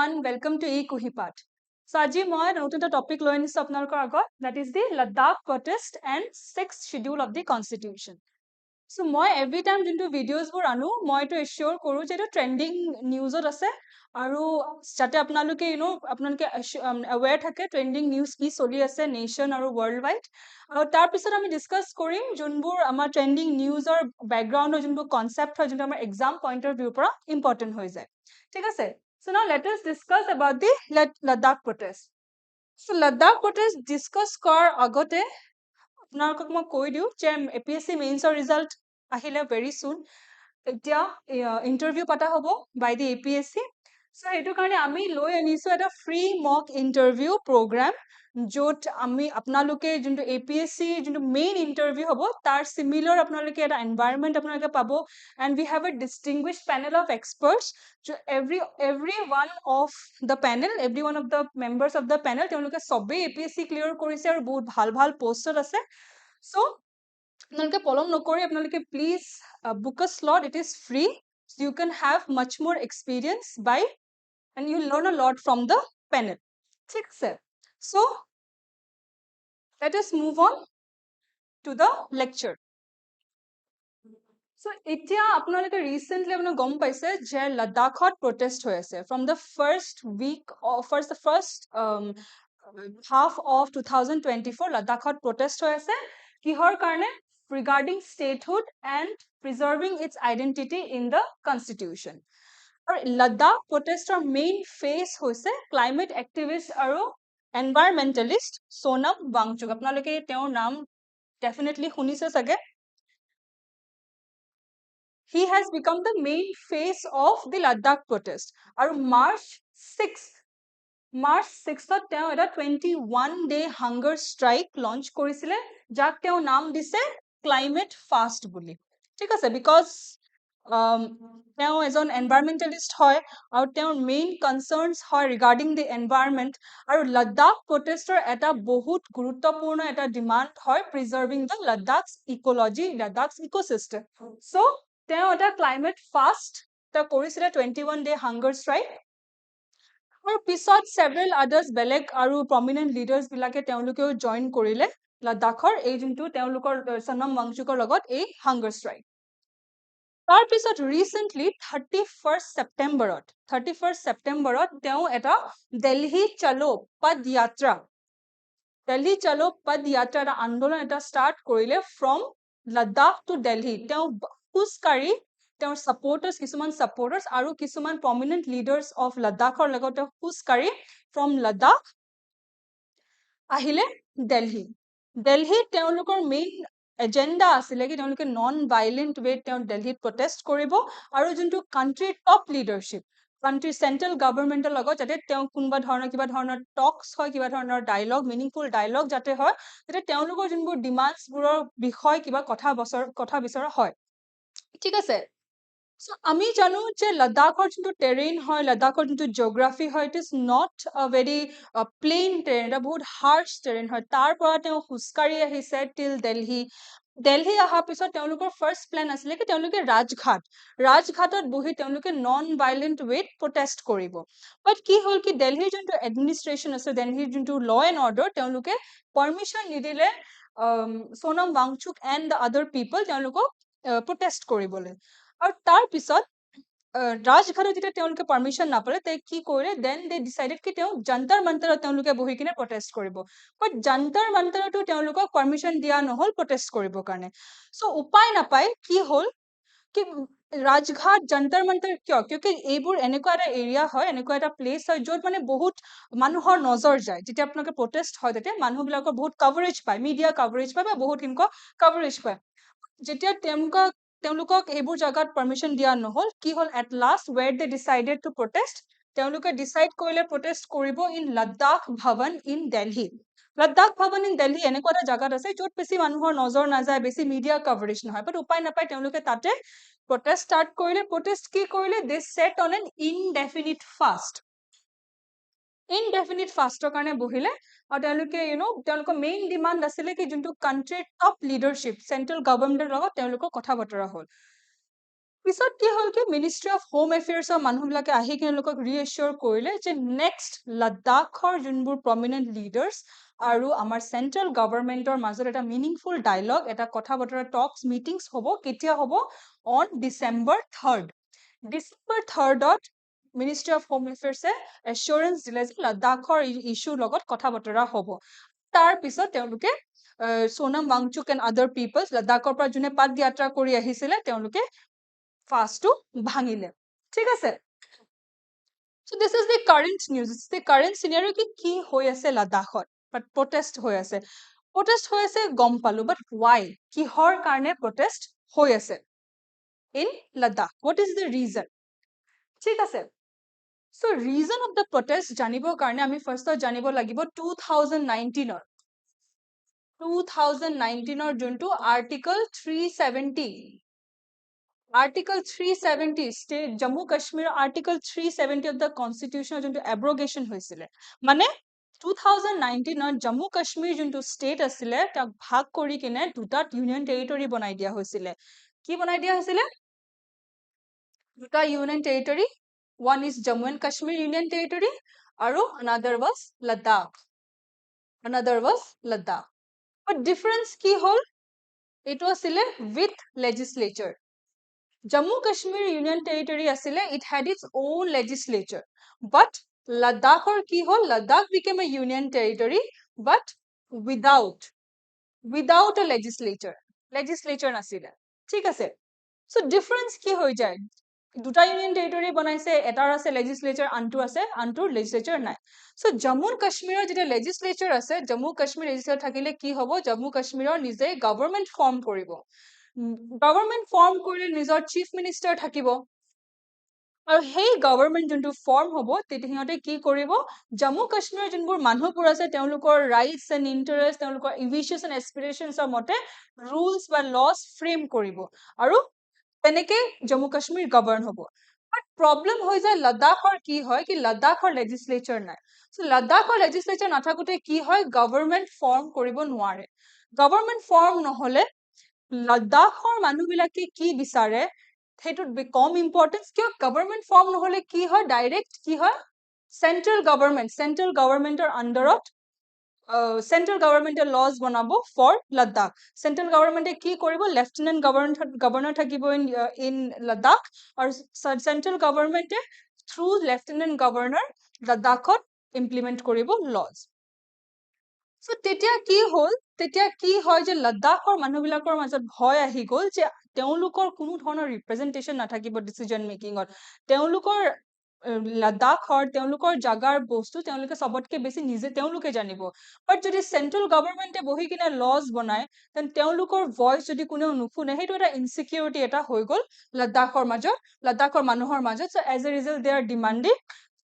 everyone, welcome to eKuhipath. So, আজি মই নতুন এটা টপিক লৈ আনিছো আপোনালোকৰ আগত, that is the Ladakh Protest and 6th Schedule of the Constitution. So, মই every time যোনটো videos বোৰ আনো, মই এইটো assure কৰো যে এইটো trending newsত আছে আৰু যাতে আপোনালোকে আপোনালোকে aware থাকে trending news কি চলি আছে nation আৰু worldwide. আৰু তাৰ পিছত আমি discuss কৰিম যোনবোৰ আমাৰ trending newsৰ backgroundৰ যোনবোৰ concept হয় যোনটো আমাৰ exam point of view পৰা important হৈ যায়. ঠিক আছে? So now let us discuss about the Ladakh protest. So Ladakh protest discuss কৰাৰ আগতে আপোনালোকক মই কৈ দিওঁ যে APSC মেইনছৰ ৰিজাল্ট আহিলে very soon. এতিয়া ইন্টাৰভিউ পাতা হ'ব by the APSC. So এইটো কাৰণে আমি লৈ আনিছো এটা free mock interview program য'ত আমি আপোনালোকে যোনটো APSC যোনটো main interview হ'ব তাৰ similar আপোনালোকে এটা environment আপোনালোকে পাব and we have a distinguished panel of experts. So every one of the panel, every one of the members of the panel তেওঁলোকে সবে APSC clear কৰিছে আৰু বহুত ভাল ভাল পোষ্টত আছে. So আপোনালোকে পলম নকৰি আপোনালোকে please book a slot. It is free. So you can have much more experience by and you learn a lot from the panel. ঠিক আছে? So let us move on to the lecture. So এতিয়া আপোনালোকে recently আপোনালোকে গম পাইছে যে লাডাখত protest হৈ আছে from the first week or the first half of 2024 লাডাখত protest হৈ আছে কিহৰ কাৰণে regarding statehood and preserving its identity in the constitution. আৰু লাডাখ protestৰ main face হৈছে climate activist আৰু environmentalist সোনম ৱাংচুক আপোনালোকে তেওঁৰ নাম definitely শুনিছে চাগে. He has become the main face of the Ladakh protest. And March 6th তেওঁ এটা 21-day hunger strike launch কৰিছিলে যাক তেওঁ নাম দিছে climate fast বুলি. ঠিক আছে? Because তেওঁ এজন environmentalist হয় আৰু তেওঁৰ main concerns হয় regarding the environment আৰু Ladakh protester এটা বহুত গুৰুত্বপূৰ্ণ এটা demand হয় preserving the Ladakh's ecology, Ladakh's ecosystem. So তেওঁ এটা climate fast টা কৰিছিলে 21-day hunger strike আৰু পিছত several others বেলেগ আৰু prominent leaders বিলাকে তেওঁলোকেও join কৰিলে লাডাখৰ এই যোনটো তেওঁলোকৰ সোনম ৱাংচুকৰ লগত এই hunger strike. তাৰ পিছত recently 31st September তেওঁ এটা Delhi Chalo Pad Yatra এটা আন্দোলন এটা start কৰিলে from Ladakh to Delhi. তেওঁ খুজকাৰি তেওঁৰ কিছুমান supporters আৰু কিছুমান prominent leaders of Ladakhৰ লগতে খুজকাৰি from Ladakh আহিলে Delhi. তেওঁলোকৰ main agenda আছিলে কি তেওঁলোকে non violent way তেওঁ Delhi protest কৰিব আৰু যোনটো country top leadership country central government লগত যাতে তেওঁ কিবা ধৰণৰ talks হয় কিবা ধৰণৰ dialogue meaningful dialogue যাতে হয় যাতে তেওঁলোকৰ যোনবোৰ demands বোৰৰ বিষয় কিবা কথা বিচৰা হয়. ঠিক আছে? So আমি জানো যে লাডাখৰ যোনটো terrain হয় লাডাখৰ যোনটো geography হয় it is not a very plain terrain এটা বহুত harsh terrain হয় তাৰ পৰা তেওঁ খুজকাৰি আহিছে till Delhi অহাৰ পিছত তেওঁলোকৰ first plan আছিলে কি তেওঁলোকে ৰাজঘাটত বহি তেওঁলোকে non violent way protest কৰিব. But কি হ'ল কি Delhi যোনটো administration আছে Delhi যোনটো law and order তেওঁলোকে permission নিদিলে Sonam Wangchuk and the other people তেওঁলোকক protest কৰিবলৈ. আৰু তাৰ পিছত ৰাজঘাটত যেতিয়া তেওঁলোকে পাৰমিশন নাপালে তে কি কৰিলে then they decided কি তেওঁ জন্তৰ মন্তৰত তেওঁলোকে বহি কিনে protest কৰিব. But জন্তৰ মন্তৰতো তেওঁলোকক পাৰমিশন দিয়া নহল protest কৰিবৰ কাৰণে. So উপায় নাপায় কি হ'ল কি ৰাজঘাট জন্তৰ মন্তৰ কিয় এইবোৰ এনেকুৱা এটা এৰিয়া হয় এনেকুৱা এটা প্লেস হয় য'ত মানে বহুত মানুহৰ নজৰ যায় যেতিয়া আপোনালোকে protest হয় তেতিয়া মানুহবিলাকৰ বহুত coverage পায় media coverage পায় বা বহুত ইনকো coverage পায় যেতিয়া তেওঁলোকক এইবোৰ জাগাত পাৰমিশন দিয়া নহল কি হল at last where they decided to protest তেওঁলোকে decide কৰিলে protest কৰিব in Ladakh Bhavan in Delhi. Ladakh Bhavan in Delhi এনেকুৱা এটা জাগাত আছে য'ত বেছি মানুহৰ নজৰ নাযায় বেছি media coverage নহয় but উপায় নাপায় তেওঁলোকে তাতে protest start কৰিলে protest কি কৰিলে they set on an indefinite fast কাৰণে বহিলে আৰু তেওঁলোকে তেওঁলোকৰ main demand আছিলে কি যোনটো country top leadership central government লগত তেওঁলোকৰ কথা বতৰা হ'ল পিছত কি হল কি মিনিষ্ট্ৰি অফ হোম এফেয়াৰ্ছৰ মানুহবিলাকে আহি কিনে লোকক ৰিএশ্যোৰ কৰিলে যে নেক্সট লাডাখৰ যোনবোৰ প্ৰমিনেণ্ট লিডাৰ্ছ আৰু আমাৰ চেন্ট্ৰেল গভৰ্ণমেণ্টৰ মাজত এটা মিনিংফুল ডায়লগ এটা কথা বতৰা টক্স মিটিংছ হ'ব কেতিয়া হ'ব অন ডিচেম্বৰ 3rd ডিচেম্বৰ 3rdত মিনিষ্ট্ৰি অফ হোম এফেয়াৰ্ছে এশ্বৰেঞ্চ দিলে যে লাডাখৰ ইছ্যুৰ লগত কথা বতৰা হ'ব তাৰ পিছত তেওঁলোকে Sonam Wangchuk and other peoples লাডাখৰ পৰা যোনে পাদ যাত্ৰা কৰি আহিছিলে তেওঁলোকে ফাষ্টটো ভাঙিলে ঠিক আছে so this is the current news it's the current scenario কি হৈ আছে লাডাখত but protest হৈ আছে গম পালো but why কিহৰ কাৰণে protest হৈ আছে in Ladakh what is the reason ঠিক আছে so reason of the protest জানিবৰ কাৰণে আমি ফাৰ্ষ্টত জানিব লাগিব 2019 যোনটো article 370 Article 370 state Jammu Kashmir Article 370 of the Constitution যোনটো abrogation হৈছিলে মানে 2019 Jammu Kashmir যোনটো state আছিলে তাক ভাগ কৰি কিনে দুটা union territory বনাই দিয়া হৈছিলে কি বনাই দিয়া হৈছিলে দুটা union territory one is Jammu and Kashmir Union Territory আৰু another was Ladakh but difference কি হল এটো আছিলে with legislature Jammu Kashmir Union Territory asile it had its own legislature but Ladakh or ki hol Ladakh became a union territory but without a legislature nasile ঠিক আছে so difference ki hoi jay দুটা union territory বনাইছে এটাৰ আছে legislature আনটোৰ legislature নাই so Jammu and Kashmir যেটা legislature আছে Jammu Kashmir legislature থাকিলে কি হ'ব Jammu Kashmir নিজে government form কৰিব government form কৰিলে নিজৰ chief minister থাকিব আৰু সেই government যোনটো form হ'ব তেতিয়া সিহঁতে কি কৰিব Jammu Kashmir যোনবোৰ মানুহবোৰ আছে তেওঁলোকৰ rights and interests তেওঁলোকৰ wishes and aspirations মতে rules বা laws frame কৰিব আৰু তেনেকে Jammu Kashmir govern হ'ব but problem হৈ যায় লাডাখৰ কি হয় কি লাডাখৰ legislature নাই so লাডাখৰ legislature নাথাকুতে কি হয় government form কৰিব নোৱাৰে government form নহলে লাডাখৰ মানুহবিলাকে কি বিচাৰে হেতুত কম ইম্পৰ্টেন্স কিয় গভৰ্ণমেন্ট ফৰ্ম নহলে কি হয় ডাইৰেক্ট কি হয় সেন্ট্ৰেল গভৰ্ণমেন্টৰ আন্ডাৰত সেন্ট্ৰেল গভৰ্ণমেন্টে লজ বনাব ফৰ লাডাখ সেন্ট্ৰেল গভৰ্ণমেন্টে কি কৰিব লেফটেনেন্ট গভৰ্ণৰ থাকিব ইন লাডাখ আৰু সেন্ট্ৰেল গভৰ্ণমেন্টে থ্ৰু লেফটেনেন্ট গভৰ্ণৰ লাডাখত ইমপ্লিমেন্ট কৰিব লজ so তেতিয়া কি হয় যে লাডাখৰ মানুহবিলাকৰ মাজত ভয় আহি গল যে তেওঁলোকৰ কোনো ধৰণৰ ৰিপ্ৰেজেন্টেশন নাথাকিব ডিসিজন মেকিংত তেওঁলোকৰ লাডাখৰ তেওঁলোকৰ জাগাৰ বস্তু তেওঁলোকে সবতকে বেছি নিজে তেওঁলোকে জানিব বাট যদি সেন্ট্ৰেল গভৰ্ণমেন্টে বহি কিনে লজ বনায় তেন তেওঁলোকৰ ভয়েস যদি কোনেও নুশুনে হেতু এটা ইনসিকিউৰিটি এটা হৈ গল লাডাখৰ মানুহৰ মাজত so as a result they are demanding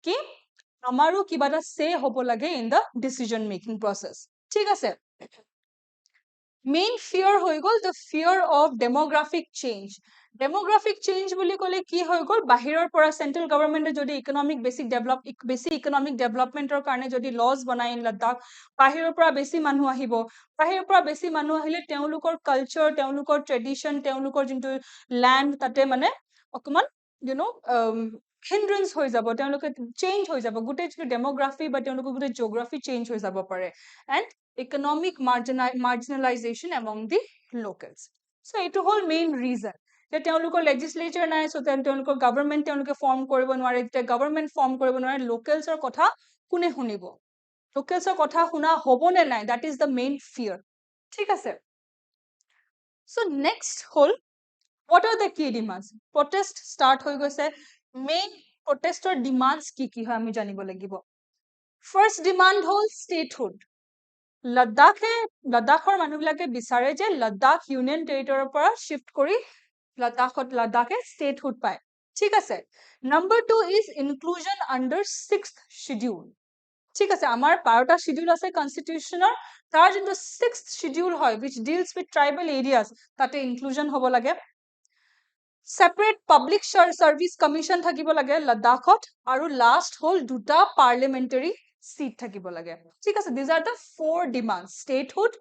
কি আমাৰো কিবা এটা সে হ'ব লাগে ইন দা ডিসিজন মেকিং প্ৰসেস ঠিক আছে মেইন ফিয়াৰ হৈ গল the fear of demographic change বুলি কলে কি হৈ গল বাহিৰৰ পৰা সেন্ট্ৰেল গভৰ্ণমেন্টে যদি বেছি ইকোনমিক ডেভেলপমেন্টৰ কাৰণে যদি লজ বনাই ইন লাডাখ বাহিৰৰ পৰা বেছি মানুহ আহিলে তেওঁলোকৰ কালচাৰ তেওঁলোকৰ ট্ৰেডিশন তেওঁলোকৰ যোনটো ল্যান্ড তাতে মানে অকমান hindrance হৈ যাব তেওঁলোকে চেঞ্জ হৈ যাব গুটেই ডেমোগ্ৰাফি বা তেওঁলোকৰ গুটেই জিওগ্ৰাফি চেঞ্জ হৈ যাব পাৰে and economic marginalization among the locals so etu hol main reason যে তেওঁলোকৰ legislature নাই so তেওঁলোকৰ government তেওঁলোকে form কৰিব নোৱাৰে যে government form কৰিব নোৱাৰে localsৰ কথা কোনে শুনিব localsৰ কথা শুনা হ'ব নে নাই that is the main fear ঠিক আছে so next hol what are the key demands protest start হৈ গৈছে main protester demands কি হয় আমি জানিব লাগিব first demand hol statehood লাডাখৰ মানুহবিলাকে বিচাৰে যে লাডাখ ইউনিয়ন টেৰিটৰিৰ পৰা শিফট কৰি লাডাখে statehood পায় ঠিক আছে number 2 is inclusion under 6th schedule ঠিক আছে আমাৰ 12টা শিডিউল আছে কনস্টিটিউশনৰ তাৰ যোনটো 6th schedule হয় which deals with tribal areas তাতে inclusion হ'ব লাগে separate public service commission থাকিব লাগে লাডাখত আৰু লাষ্ট হল দুটা parliamentary seat থাকিব লাগে ঠিক আছে these are the four demands statehood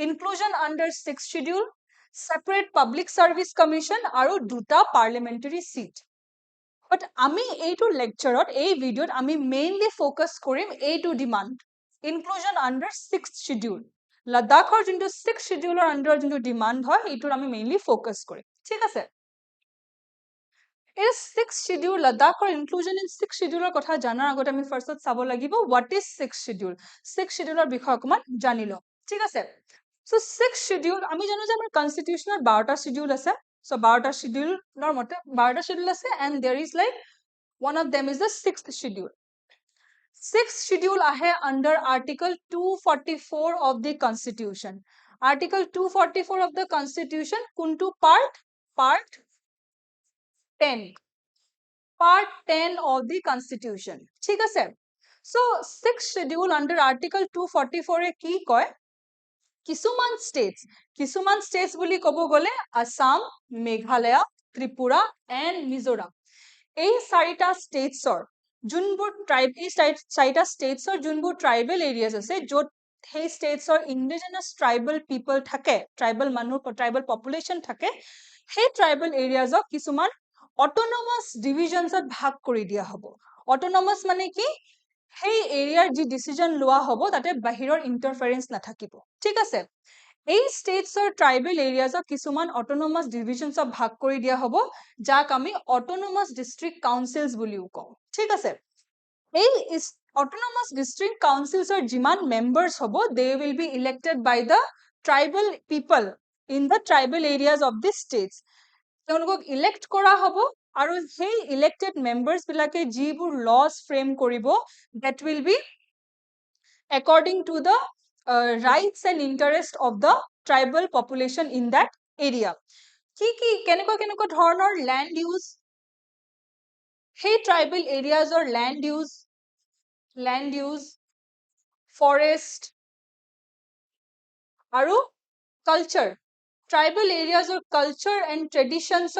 inclusion under 6th schedule separate public service commission আৰু দুটা parliamentary seat but আমি এইটো lectureত এই ভিডিঅ'ত আমি mainly focus কৰিম এইটো demand inclusion under 6th schedule লাডাখৰ যোনটো 6th scheduleৰ under যোনটো demand হয় এইটোৰ আমি mainly focus কৰিম ঠিক আছে এই 6th schedule লাডাখৰ inclusion in 6th scheduleৰ কথা জানাৰ আগতে আমি firstত চাব লাগিব what is 6th schedule 6th scheduleৰ বিষয়ে অকমান জানি লওঁ ঠিক আছে so 6th schedule আমি জানো যে আমাৰ constitutional 12টা schedule আছে so 12টা scheduleৰ মতে 12টা schedule আছে and there is like one of them is the 6th schedule 6th schedule ahe under article 244 of the constitution article 244 of the constitution kuntu part 10 part 10 of the constitution ঠিক আছে so 6th schedule under article 244 এ কি কয় কিছুমান states বুলি কব গলে Assam Meghalaya Tripura and Mizoram এই চাৰিটা statesৰ যোনবোৰ ট্ৰাইব এই চাৰিটা statesৰ যোনবোৰ tribal areas আছে যত সেই statesৰ indigenous tribal people থাকে tribal মানুহ tribal population থাকে সেই tribal areasক কিছুমান autonomous divisionsত ভাগ কৰি দিয়া হ'ব autonomous মানে কি সেই এৰিয়াৰ যি ডিসিজন লোৱা হ'ব তাতে বাহিৰৰ ইন্টাৰফাৰেন্স নাথাকিব ঠিক আছে এই ষ্টেটছৰ ট্ৰাইবেল এৰিয়াজক কিছুমান অটোনমাস ডিভিজনছত ভাগ কৰি দিয়া হ'ব যাক আমি অটোনমাস ডিস্ট্ৰিক্ট কাউন্সিলস বুলিও কওঁ ঠিক আছে এই অটোনমাস ডিস্ট্ৰিক্ট কাউন্সিলসৰ যিমান মেম্বাৰস হ'ব they will be elected by the tribal people in the tribal areas of the states তেওঁলোকক ইলেক্ট কৰা হ'ব আৰু সেই ইলেক্টেড মেম্বাৰস বিলাকে যিবোৰ লস ফ্ৰেম কৰিব that will be according to the rights and interest of the tribal population in that area কি কেনেকুৱা ধৰণৰ land use সেই tribal areas or land use forest আৰু culture tribal areas or culture and traditions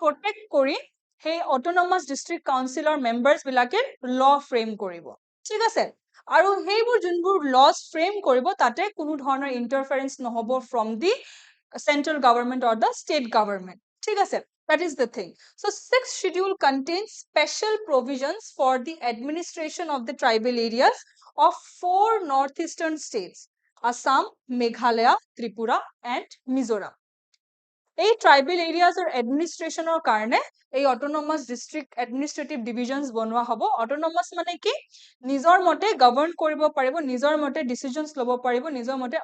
protect কৰি সেই autonomous district councilor members বিলাকে law frame কৰিব ঠিক আছে আৰু সেইবোৰ যোনবোৰ laws frame কৰিব তাতে কোনো ধৰণৰ interference নহব from the central government or the state government ঠিক আছে that is the thing so 6th schedule contains special provisions for the administration of the tribal areas of 4 northeastern states Assam Meghalaya Tripura and Mizoram এই tribal এৰিয়াজৰ এডমিনিষ্ট্ৰেচনৰ কাৰণে এই autonomous district administrative ডিভিজনস বনোৱা হ'ব autonomous মানে কি নিজৰ মতে গভৰ্ন কৰিব পাৰিব নিজৰ মতে ডিসিজনস ল'ব পাৰিব নিজৰ মতে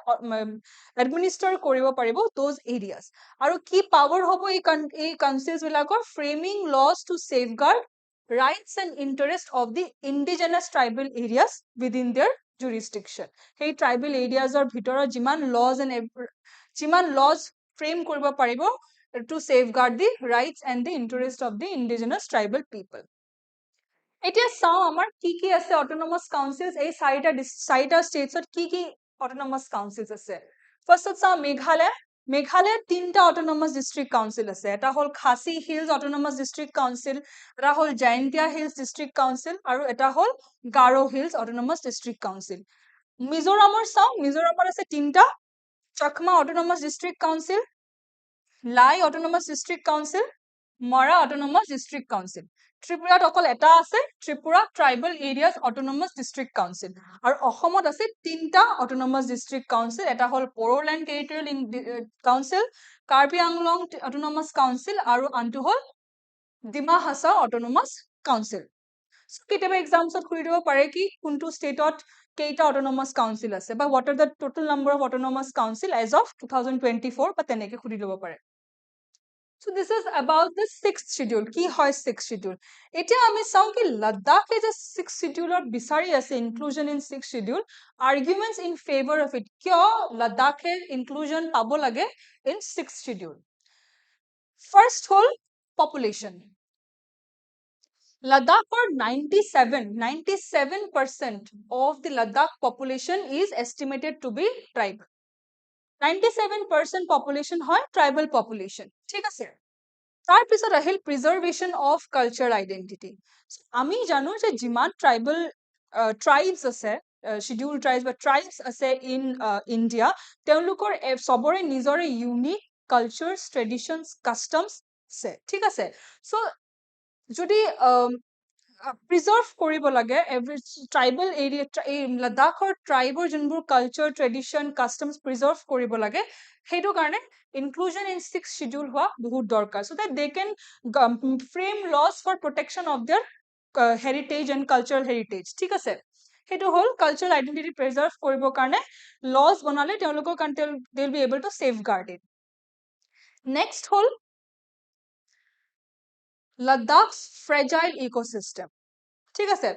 এডমিনিষ্ট্ৰেট কৰিব পাৰিব those areas আৰু কি পাৱাৰ হ'ব এই কাউন্সিলস বিলাকৰ framing laws to safeguard rights and interest of the indigenous tribal areas within their jurisdiction সেই ট্ৰাইবেল এৰিয়াজৰ ভিতৰত যিমান laws frame কৰিব পাৰিব to safeguard the rights and the interest of the indigenous tribal people এতিয়া চাও আমাৰ কি আছে autonomous councils এই চাৰিটা statesত কি autonomous councils আছে ফাৰ্ষ্টত চাও মেঘালয় তিনটা autonomous district council আছে এটা হল Khasi hills autonomous district council এটা হল জাইন্তিয়া হিলস district council আৰু এটা হল Garo hills autonomous district council মিজোৰামৰ চাও মিজোৰামৰ আছে তিনটা Chakma Autonomous District Council, Lai Autonomous District Council, Mara Autonomous District Council. Tripura অকল এটা আছে Tripura Tribal Areas Autonomous District Council. আৰু অসমত আছে তিনটা Autonomous District Council, এটা হল Bodoland Territorial Council, Karbi Anglong Autonomous Council আৰু আনটো হল Dima Hasao Autonomous Council. So কেতিয়াবা এক্সামছত খুলি দিব পাৰে কি কোনটো ষ্টেটত কেইটা autonomous council আছে বা what are the total number of autonomous council as of 2024 বা তেনেকে খুলি দিব পাৰে so this is about the 6th schedule কি হয় 6th schedule এতিয়া আমি চাও কি লাডাখে যে 6th schedule বিচাৰি আছে inclusion in 6th schedule arguments in favor of it কিয় লাডাখে inclusion পাব লাগে in 6th schedule first whole population Ladakh or 97% of the Ladakh population is estimated to be tribal. 97% population hoy tribal population. ঠিক আছে তার পিছত আহিল preservation of cultural identity. আমি জানো যে যিমান tribal tribes আছে scheduled tribes বা tribes আছে in India তেওঁলোকৰ সবৰে নিজৰে unique cultures traditions customs আছে ঠিক আছে so যদি প্ৰিজাৰ্ভ কৰিব লাগে এভৰি ট্ৰাইবেল এৰিয়া এই লাডাখৰ ট্ৰাইবৰ যোনবোৰ কালচাৰ ট্ৰেডিশ্যন কাষ্টমছ প্ৰিজাৰ্ভ কৰিব লাগে সেইটো কাৰণে ইনক্লুজন ইন 6 শিডিউল হোৱা বহুত দৰকাৰ so that they can frame laws for protection of their heritage and cultural heritage ঠিক আছে সেইটো হল কালচাৰেল আইডেন্টিটি প্ৰিজাৰ্ভ কৰিব কাৰণে laws বনালে তেওঁলোকৰ কাৰণে they will be able to safeguard it next hall Ladakh's fragile ecosystem ঠিক আছে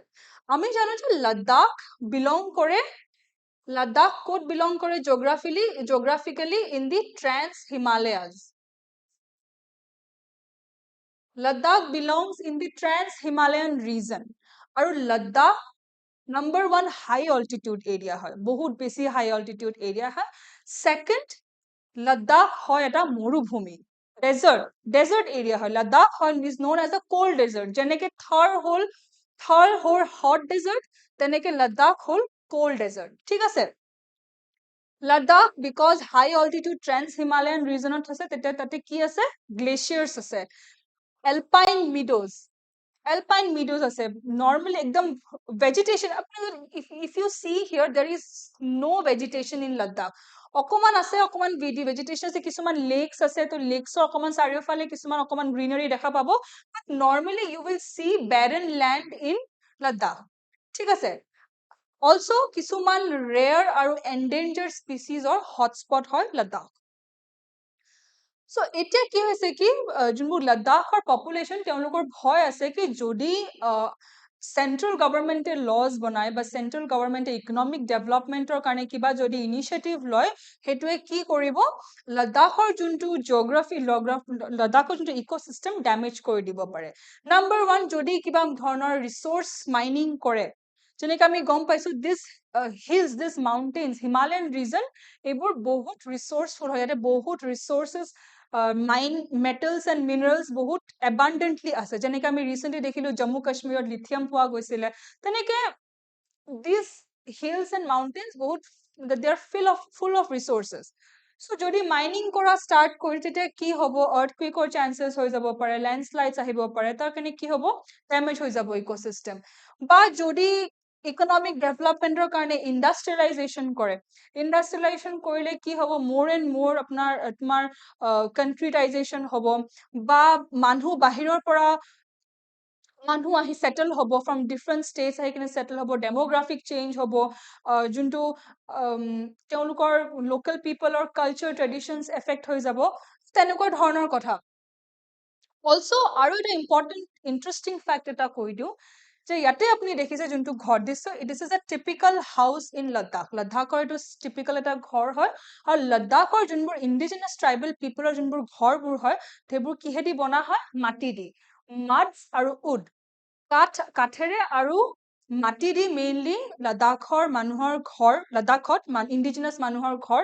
আমি জানো যে লাদাখ বিলং করে লাদাখ কোড বিলং করে geographically in the trans himalayas Ladakh belongs in the trans himalayan region আৰু Ladakh number 1 high altitude area হয় বহুত বেছি high altitude area হয় second লাদাখ হয় এটা মৰুভূমি desert area হয় Ladakh is known as a cold desert যেনেকে Thar হল hot desert তেনেকে লাদাখ হল cold desert ঠিক আছে Ladakh because high altitude trans himalayan region আছে তেতিয়া তাতে কি আছে glaciers আছে alpine meadows আছে normally ekdam vegetation if you see here there is no vegetation in Ladakh অকমান আছে অকমান vegetation আছে কিছুমান lakes আছে তো lakes অকমান চাৰিওফালে কিছুমান অকমান greenery দেখা পাব but normally you will see barren land in Ladakh ঠিক আছে also কিছুমান rare আৰু endangered species or hotspot হয় Ladakh so এতিয়া কি হৈছে কি যোনবোৰ লাদাখৰ পপুলেশন তেওঁলোকৰ ভয় আছে কি যদি সেন্ট্ৰাল গভৰ্নমেন্টে লজ বনায় বা সেন্ট্ৰাল গভৰ্নমেন্টে ইকোনমিক ডেভেলপমেন্টৰ কাৰণে কিবা যদি ইনিশিয়েটিভ লয় হেতুৱে কি কৰিব লাদাখৰ যোনটো জিওগ্ৰাফি লাদাখৰ যোনটো ইকোসিস্টেম ড্যামেজ কৰি দিব পাৰে নাম্বাৰ 1 যদি কিবা ধৰণৰ ৰিসোৰ্স মাইনিং কৰে যেনেকৈ আমি গম পাইছো this hills this mountains Himalayan region এইবোৰ বহুত ৰিসোৰ্সফুল হয় ইয়াতে বহুত ৰিসোৰ্সেস mine metals and minerals বহুত abundantly আছে যেনেকৈ আমি ৰিসেন্টলি দেখিলো জম্মু কাশ্মীৰত লিথিয়াম পোৱা গৈছিল তেনেকৈ these hills and mountains বহুত they are full of resources so যদি মাইনিং কৰা স্টাৰ্ট কৰি তেতিয়া কি হ'ব আৰ্থকুইকৰ চান্সেস হৈ যাব পাৰে ল্যান্ডস্লাইডস আহিব পাৰে তাৰ কাৰণে কি হ'ব ড্যামেজ হৈ যাব ইকোসিস্টেম বা যদি ইকোনমিক ডেভেলপমেন্টৰ কাৰণে ইন্ডাষ্ট্ৰিয়েলাইজেশন কৰে ইন্ডাষ্ট্ৰিয়েলাইজেশন কৰিলে কি হ'ব মোৰ এন্ড মোৰ তোমাৰ কান্ট্ৰিটাইজেশন হ'ব বা মানুহ বাহিৰৰ পৰা মানুহ আহি সেটেল হ'ব from different states আহি কিনে সেটেল হ'ব ডেমোগ্ৰাফিক চেঞ্জ হ'ব যোনটো তেওঁলোকৰ লোকাল পিপলৰ কালচাৰ ট্ৰেডিশনস এফেক্ট হৈ যাব তেনেকুৱা ধৰণৰ কথা অলসো আৰু এটা ইম্পৰ্টেন্ট ইন্টাৰেষ্টিং ফ্যাক্ট এটা কৈ দিও যে ইয়াতে আপুনি দেখিছে যোনটো ঘৰ দিছে it is a typical house in লাদাখৰ এটো টিপিক্যাল এটা ঘৰ হয় আৰু লাদাখৰ যোনবোৰ ইন্ডিজিনাস ট্ৰাইবেল পিপলৰ যোনবোৰ ঘৰবোৰ হয় সেইবোৰ কিহেদি বনা হয় মাটি দি মাডস আৰু উড কাঠেৰে আৰু মাটি দি মেইনলি লাদাখৰ মানুহৰ ঘৰ লাদাখত ইন্ডিজিনাস মানুহৰ ঘৰ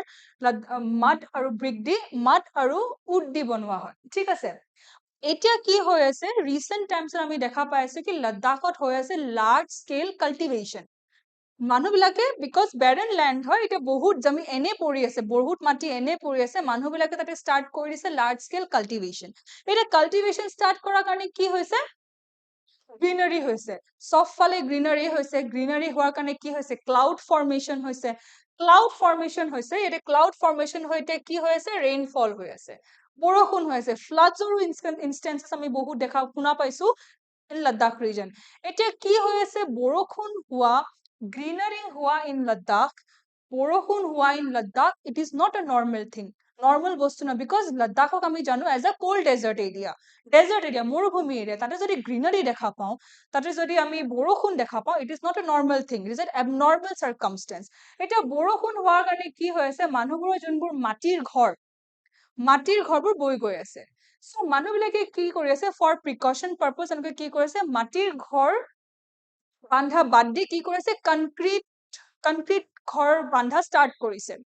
মাড আৰু ব্ৰিক দি মাড আৰু উড দি বনোৱা হয় ঠিক আছে এতিয়া কি হৈ আছে ৰিসেন্ট টাইমছ আমি দেখা পাইছো কি লাদাখত হৈ আছে লাৰ্জ স্কেল কাল্টিভেশন মানুহবিলাকে বিকজ বেৰেন ল্যান্ড হয় এটা বহুত জমি এনে পৰি আছে বহুত মাটি এনে পৰি আছে মানুহবিলাকে তাতে স্টাৰ্ট কৰি দিছে লাৰ্জ স্কেল কাল্টিভেশন এটা কাল্টিভেশন স্টাৰ্ট কৰাৰ কাৰণে কি হৈছে গ্ৰীনাৰী হৈছে সবফালে গ্ৰীনাৰী হৈছে গ্ৰীনাৰী হোৱাৰ কাৰণে কি হৈছে ক্লাউড ফৰ্মেশন হৈছে এটা ক্লাউড ফৰ্মেশন হৈতে কি হৈ আছে ৰেইনফল হৈ আছে বৰষুণ হৈ আছে ফ্লাডছৰ ইনস্টেন্সেস আমি বহুত দেখা শুনা পাইছো ইন লাদাখ ৰিজন এতিয়া কি হৈ আছে বৰষুণ হোৱা গ্ৰীনাৰী হোৱা ইন লাদাখ বৰষুণ হোৱা in Ladakh it is not a normal thing normal বস্তু না বিকজ লাদাখক আমি জানো as a cold desert area মৰুভূমি এৰিয়া তাতে যদি গ্ৰীনাৰী দেখা পাওঁ তাতে যদি আমি বৰষুণ দেখা পাওঁ it is not a normal thing it is an abnormal circumstance এটা বৰষুণ হোৱাৰ কাৰণে কি হৈ আছে মানুহবোৰৰ যোনবোৰ মাটিৰ ঘৰবোৰ বৈ গৈ আছে সো মানুহবিলাকে কি কৰি আছে ফৰ প্ৰিকশন পাৰপজ এনেকৈ কি কৰিছে মাটিৰ ঘৰ বান্ধা বাদ দি কি কৰিছে কনক্ৰিট ঘৰ বান্ধা স্টাৰ্ট কৰিছে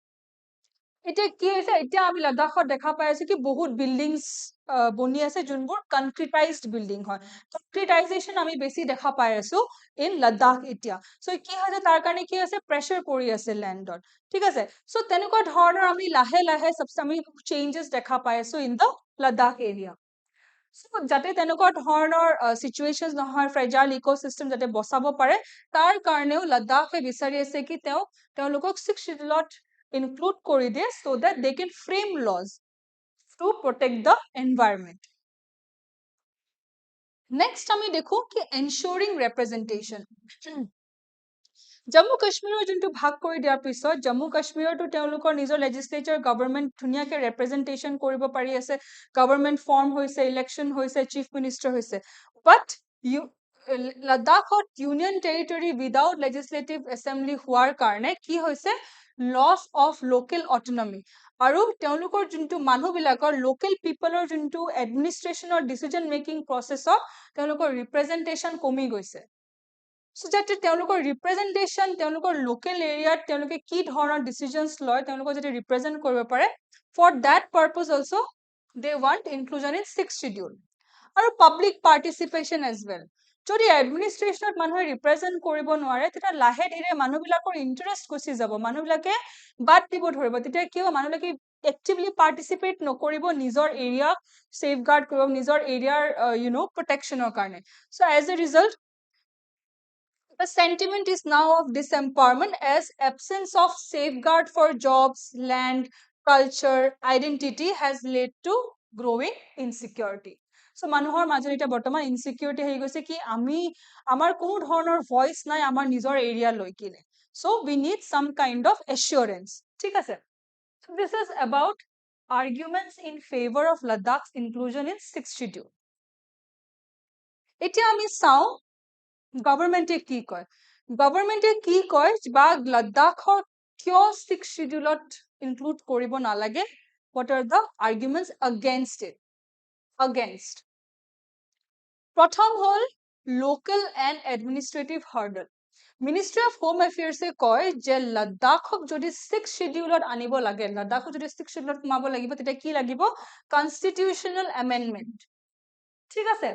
এতিয়া কি হৈছে এতিয়া আমি লাদাখত দেখা পাই আছো কি বহুত বিল্ডিংস বনি আছে যোনবোৰ কনক্ৰিটাইজড বিল্ডিং হয় কনক্ৰিটাইজেশ্যন আমি বেছি দেখা পাই আছো ইন লাডাখ এতিয়া সো কি হৈছে তাৰ কাৰণে কি আছে প্ৰেছাৰ পৰি আছে লেণ্ডত ঠিক আছে সো তেনেকুৱা ধৰণৰ আমি লাহে লাহে আমি চেঞ্জেছ দেখা পাই আছো in the Ladakh area so যাতে তেনেকুৱা ধৰণৰ সিচুৱেশনছ নহয় ফ্ৰেজাইল ইকোসিস্টেম যাতে বচাব পাৰে তাৰ কাৰণেও লাডাখে বিচাৰি আছে কি তেওঁলোকক 6th শিডিউলত ইনক্লুড কৰি দিয়ে so that they can frame laws to protect the environment. Next আমি দেখো কি ensuring representation. জম্মু কাশ্মীৰৰ যোনটো ভাগ কৰি দিয়াৰ পিছত জম্মু কাশ্মীৰতো তেওঁলোকৰ নিজৰ লেজিসলেচাৰ গভৰ্ণমেন্ট ধুনিয়াকে ৰিপ্ৰেজেন্টেশন কৰিব পাৰি আছে গভৰ্ণমেন্ট ফৰ্ম হৈছে ইলেকশন হৈছে চিফ মিনিষ্টাৰ হৈছে বাট লাডাখত union territory without legislative assembly হোৱাৰ কাৰণে কি হৈছে লছ অফ লোকেল অটোনমি আৰু তেওঁলোকৰ যোনটো মানুহবিলাকৰ লোকেল পিপলৰ যোনটো এডমিনিষ্ট্ৰেশ্যনৰ ডিচিজন মেকিং প্ৰসেছত তেওঁলোকৰ ৰিপ্ৰেজেন্টেশন কমি গৈছে সো যাতে তেওঁলোকৰ ৰিপ্ৰেজেন্টেশন তেওঁলোকৰ লোকেল এৰিয়াত তেওঁলোকে কি ধৰণৰ ডিসিজনছ লয় তেওঁলোকৰ যাতে ৰিপ্ৰেজেন্ট কৰিব পাৰে for that purpose also they want inclusion in 6th schedule আৰু পাব্লিক পাৰ্টিসিপেশন এজ ওয়েল যদি এডমিনিষ্ট্ৰেশ্যনত মানুহে ৰিপ্ৰেজেন্ট কৰিব নোৱাৰে তেতিয়া লাহে ধীৰে মানুহবিলাকৰ ইন্টাৰেষ্ট গুচি যাব মানুহবিলাকে বাদ দিব ধৰিব তেতিয়া কিয় মানুহবিলাকে actively participate নকৰিব নিজৰ এৰিয়া সেফগাৰ্ড কৰিব নিজৰ এৰিয়াৰ প্ৰটেকশ্যনৰ কাৰণে so as a result the sentiment is now of disempowerment as absence of safeguard for jobs, land, culture, identity has led to growing insecurity. So মানুহৰ মাজত এটা বৰ্তমান ইনসিকিউৰিটি হৈ গৈছে কি আমি আমাৰ কোনো ধৰণৰ ভয়েস নাই আমাৰ নিজৰ এৰিয়া লৈ কিনে so we need some kind of assurance ঠিক আছে so this is about arguments in favor of Ladakh's inclusion in 6th schedule এতিয়া আমি চাও গভৰ্ণমেন্টে কি কয় গভৰ্ণমেন্টে কি কয় বা লাডাখৰ কিয় 6th শিডিউলত ইনক্লুড কৰিব নালাগে what are the arguments against it against প্ৰথম হল local and administrative hurdle Ministry of Home Affairs এ কয় যে লাডাখক যদি 6th শিডিউলত আনিব লাগে লাডাখক যদি 6th শিডিউলত কমাব লাগিব তেতিয়া কি লাগিব কনস্টিটিউশনাল এমেন্ডমেন্ট ঠিক আছে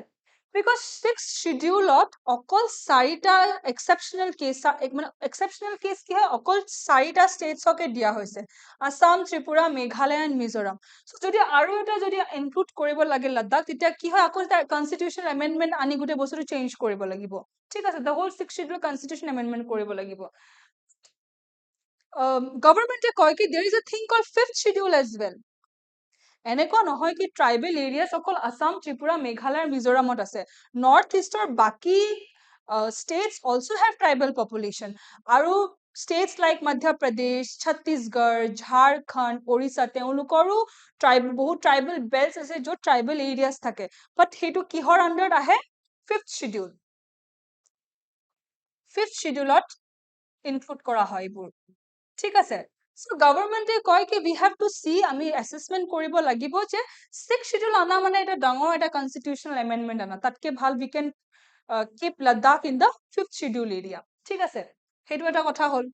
because 6th schedule অকল 4টা exceptional case মানে exceptional case কি হয় অকল 4টা states কে দিয়া হৈছে আসাম ত্ৰিপুৰা মেঘালয় and মিজোৰাম সো যদি আৰু এটা যদি ইনক্লুড কৰিব লাগে লাডাখ তেতিয়া কি হয় অকল তাৰ কনস্টিটিউশনাল এমেন্ডমেন্ট আনি গুটে বস্তুটো চেঞ্জ কৰিব লাগিব ঠিক আছে the whole 6th schedule constitution amendment কৰিব লাগিব government এ কয় কি there is a thing called 5th schedule as well এনেকুৱা নহয় কি ট্ৰাইবেল এৰিয়াছ অকল আসাম ত্ৰিপুৰা মেঘালয় মিজোৰামত আছে নৰ্থ ইষ্টৰ বাকি states also have tribal population আৰু states like Madhya Pradesh Chhattisgarh Jharkhand Orissa তেওঁলোকৰো বহুত tribal belts আছে য'ত tribal areas থাকে but হেতু কিহৰ আন্ডাৰত আহে 5th schedule 5th schedule include কৰা হয় এইবোৰ ঠিক আছে So government কয় কি we have to see আমি assessment কৰিব লাগিব যে 6th schedule আনা মানে এটা ডাঙৰ এটা constitutional amendment আনা তাতকে ভাল we can keep Ladakh in the 5th schedule area ঠিক আছে হেতু এটা কথা হল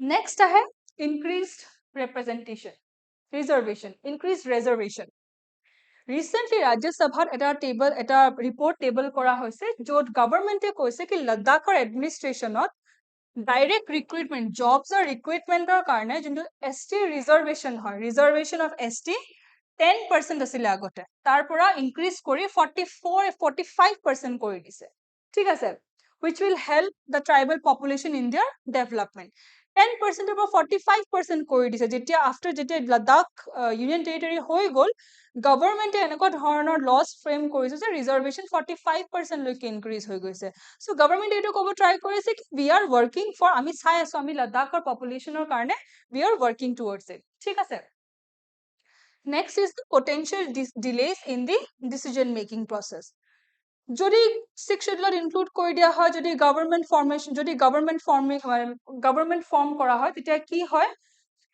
next আহে increased representation reservation increased reservation recently Rajya Sabhat এটা report table কৰা হৈছে য'ত government কৈছে কি Ladakhৰ administrationত direct recruitment jobs or recruitment karne jindu ST reservation hoy reservation of ST 10% asile agote tar pora increase kori 45% kori dise thik ase which will help the tribal population in their development 10% or 45% kori dise jetia after jetia Ladakh union territory hoy gol government eneko dhoroner laws frame korise je reservation 45% loike increase hoy goise so government eto kobo try korise we are working for ami sai aso ami Ladakhor population or karone we are working towards it thik ase next is the potential delays in the decision making process যদি 6th schedule include কৰি দিয়া হয় যদি government formation যদি government form কৰা হয় তেতিয়া কি হয়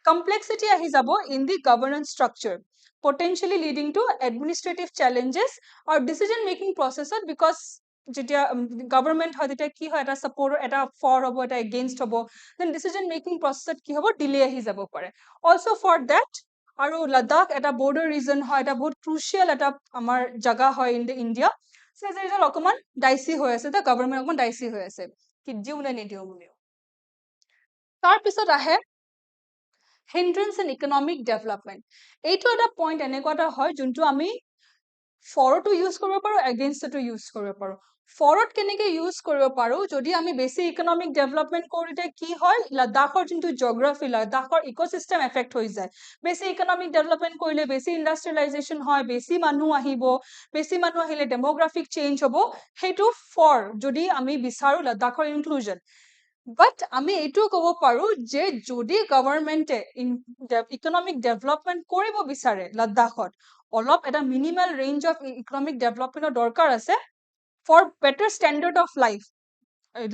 complexity আহি যাব in the governance structure potentially leading to administrative challenges or decision making process because যেতিয়া government হয় তেতিয়া কি হয় এটা support এটা for হ'ব এটা against হ'ব then decision making process কি হ'ব delay আহি যাব পাৰে also for that আৰু লাডাখ এটা বৰ্ডাৰ ৰিজন হয়, এটা বহুত ক্ৰুচিয়েল এটা আমাৰ জাগা হয় in India. So as a result অকণমান ডাইচি হৈ আছে, দ্য গভৰ্ণমেণ্ট অকণমান ডাইচি হৈ আছে কি দিওঁ নে নিদিওঁ বুলি। তাৰপিছত আহে hindrance in economic development. এইটো এটা পইণ্ট এনেকুৱা এটা হয় যোনটো আমি ফৰতো ইউজ কৰিব পাৰো, এগেইনষ্টতো ইউজ কৰিব পাৰো। ফৰত কেনেকে ইউজ কৰিব পাৰো, যদি আমি বেছি ইকনমিক ডেভেলপমেণ্ট কৰোঁতে কি হয়, লাডাখৰ যোনটো জিঅ'গ্ৰাফি, লাডাখৰ ইক'চিষ্টেম এফেক্ট হৈ যায়। বেছি ইকনমিক ডেভেলপমেণ্ট কৰিলে বেছি ইণ্ডাষ্ট্ৰিয়েলাইজেশ্যন হয়, বেছি মানুহ আহিব, বেছি মানুহ আহিলে ডেমোগ্ৰাফিক চেঞ্জ হ'ব। সেইটো ফৰ যদি আমি বিচাৰো লাডাখৰ ইনক্লুজন। বাট আমি এইটোও ক'ব পাৰো যে যদি গভৰ্ণমেণ্টে ইকনমিক ডেভেলপমেণ্ট কৰিব বিচাৰে লাডাখত, অলপ এটা মিনিমাল ৰেঞ্জ অফ ইকনমিক ডেভেলপমেণ্টৰ দৰকাৰ আছে for better standard of life.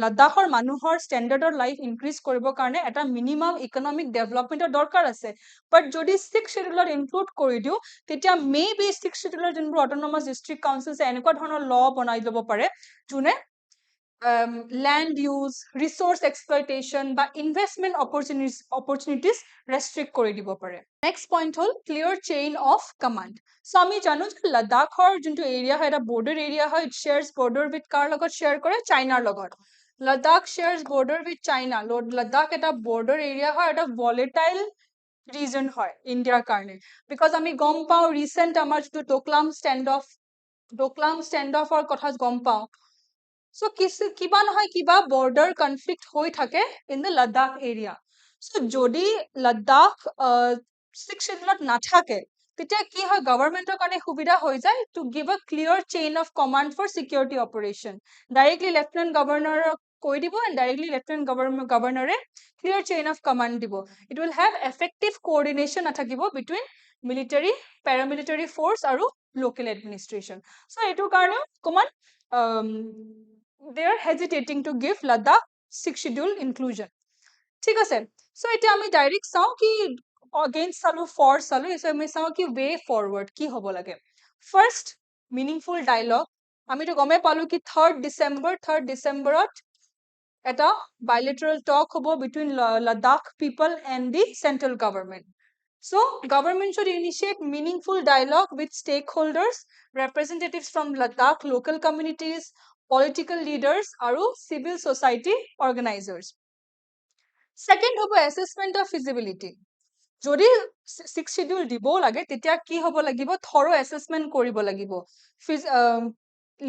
লাডাখৰ মানুহৰ ষ্টেণ্ডাৰ্ড অফ লাইফ ইনক্ৰিজ কৰিবৰ কাৰণে এটা মিনিমাম ইকনমিক ডেভেলপমেণ্টৰ দৰকাৰ আছে। বাট যদি 6th শ্বেডিউলত ইনক্লুড কৰি দিওঁ, তেতিয়া মে বি 6th শ্বেডিউলৰ যোনবোৰ অট'নমাছ ডিষ্ট্ৰিক্ট কাউন্সিল এনেকুৱা ধৰণৰ ল বনাই ল'ব পাৰে যোনে land use, resource exploitation বা investment opportunities restrict কৰি দিব পাৰে। Next point হ'ল clear chain of command. So আমি জানো যে লাডাখৰ যোনটো এৰিয়া হয়, এটা border area হয়, it shares border with কাৰ লগত share কৰে, চাইনাৰ লগত। Ladakh shares border with China. Ladakh এটা border area হয়, এটা volatile region হয় ইণ্ডিয়াৰ কাৰণে। বিকজ আমি গম পাওঁ ৰিচেণ্ট আমাৰ যিটো ডোকলাম ষ্টেণ্ড অফৰ কথা গম পাওঁ। So কিবা নহয় কিবা border conflict হৈ থাকে in the Ladakh area. So যদি লাডাখ 6th শ্বেডিউলত নাথাকে, তেতিয়া কি হয়, গভৰ্ণমেণ্টৰ কাৰণে সুবিধা হৈ যায় to give a clear chain of command for security operation. Directly lieutenant গভৰ্ণৰক কৈ দিব and directly লেফটেনেণ্ট গভৰ্ণৰে clear chain of command দিব. It will have effective coordination নাথাকিব between military, paramilitary force আৰু local administration. So এইটো কাৰণে অকণমান they are hesitating to give Ladakh 6th schedule inclusion. ঠিক আছে। So এতিয়া আমি ডাইৰেক্ট চাওঁ কি against চালো, for চালো, so আমি চাওঁ কি way forward কি হ'ব লাগে। First, meaningful dialogue. আমিতো গমে পালো কি 3rd ডিচেম্বৰত এটা bilateral talk হ'ব between Ladakh people and the central government. So, government should initiate meaningful dialogue with stakeholders, representatives from Ladakh local communities, political leaders, আৰু civil society organizers. Second হ'ব assessment of feasibility. যদি 6th schedule দিব লাগে, তেতিয়া কি হ'ব লাগিব, thorough assessment কৰিব লাগিব।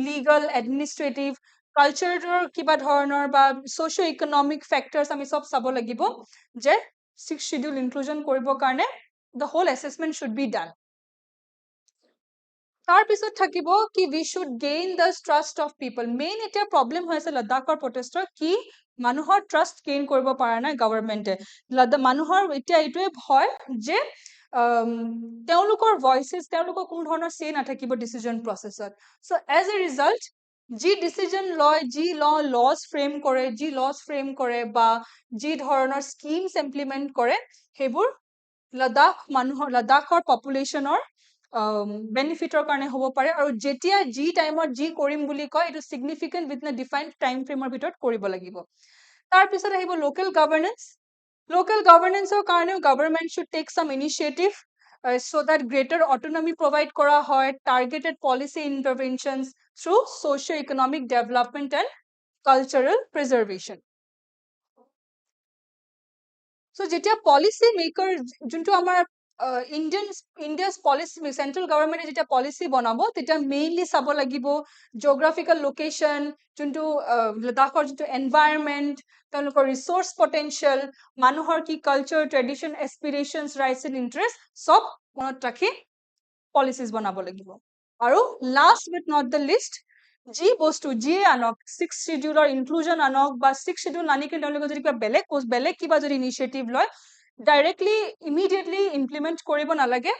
legal, administrative, cultural কিবা ধৰণৰ বা socio economic factors আমি সব চাব লাগিব যে 6th schedule inclusion কৰিবৰ কাৰণে the whole assessment should be done. তাৰপিছত থাকিব কি we should gain the trust of people. Main এতিয়া problem হৈ আছে লাডাখৰ protester কি মানুহৰ trust gain কৰিব পৰা নাই গভৰ্ণমেণ্টে। মানুহৰ এতিয়া এইটোৱে ভয় যে তেওঁলোকৰ voices, তেওঁলোকৰ কোনো ধৰণৰ say নাথাকিব decision processত। So as a result, যি decision লয়, যি laws frame কৰে বা যি ধৰণৰ schemes implement কৰে, সেইবোৰ লাডাখৰ পপুলেশ্যনৰ বেনিফিটৰ কাৰণে হ'ব পাৰে। আৰু যেতিয়া যি টাইমত যি কৰিম বুলি কয়, এইটো significant within a defined time frameৰ ভিতৰত কৰিব লাগিব। তাৰপিছত আহিব local governance. Local governanceৰ কাৰণেও government should take some initiative so that greater autonomy provide কৰা হয়, targeted policy interventions through socio-economic development and cultural preservation. So যেতিয়া policy maker যোনটো আমাৰ India's policy, central government যেতিয়া policy বনাব, তেতিয়া mainly চাব লাগিব geographical location, যোনটো লাডাখৰ যোনটো environment, তেওঁলোকৰ resource potential, মানুহৰ কি culture, tradition, aspirations, rights and interests, সব মনত ৰাখি policies বনাব লাগিব। আৰু last but not the least, যি বস্তু যিয়ে আনক 6th scheduleৰ inclusion আনক বা 6th schedule আনি কিনে তেওঁলোকে যদি কিবা বেলেগ কিবা যদি initiative লয়, directly immediately implement কৰিব নালাগে।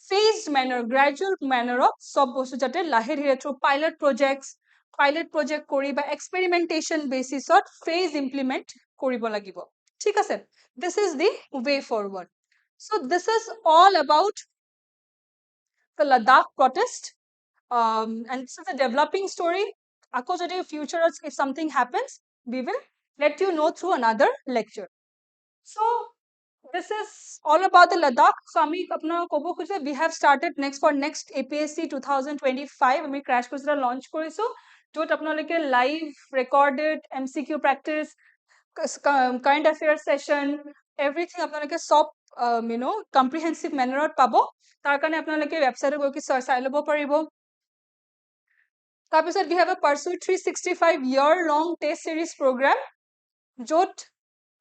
phased manner, gradual manner of সব বস্তু যাতে লাহে ধীৰে through pilot project কৰি বা experimentation basisত phase implement কৰিব লাগিব। ঠিক আছে। This is the way forward. So this is all about the Ladakh protest. And this is a developing story. Ako jodi future if something happens, we will let you know through another lecture. So This is all about the Ladakh. So আমি আপোনাৰ ক'ব খুজিছো we have started next APSC 2025 আমি crash course এটা launch কৰিছো য'ত আপোনালোকে live recorded MCQ practice current affairs session everything আপোনালোকে সব comprehensive manner পাব তাৰ কাৰণে আপোনালোকে website গৈ কি চাই ল'ব পাৰিব তাৰপিছত we have a Pursue 365 year long test series program য'ত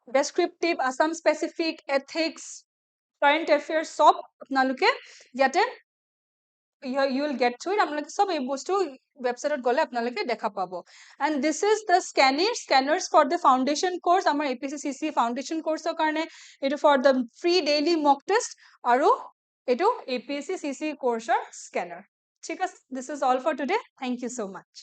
descriptive Assam specific ethics current affairs সব আপোনালোকে ইয়াতে you will get to it আপোনালোকে সব এই বস্তু website গলে আপোনালোকে দেখা পাব and this is the scanners for the foundation course আমাৰ APSC CC foundation course কাৰণে এটো for the free daily mock test আৰু এটো APSC CC course scanner ঠিক আছে this is all for today thank you so much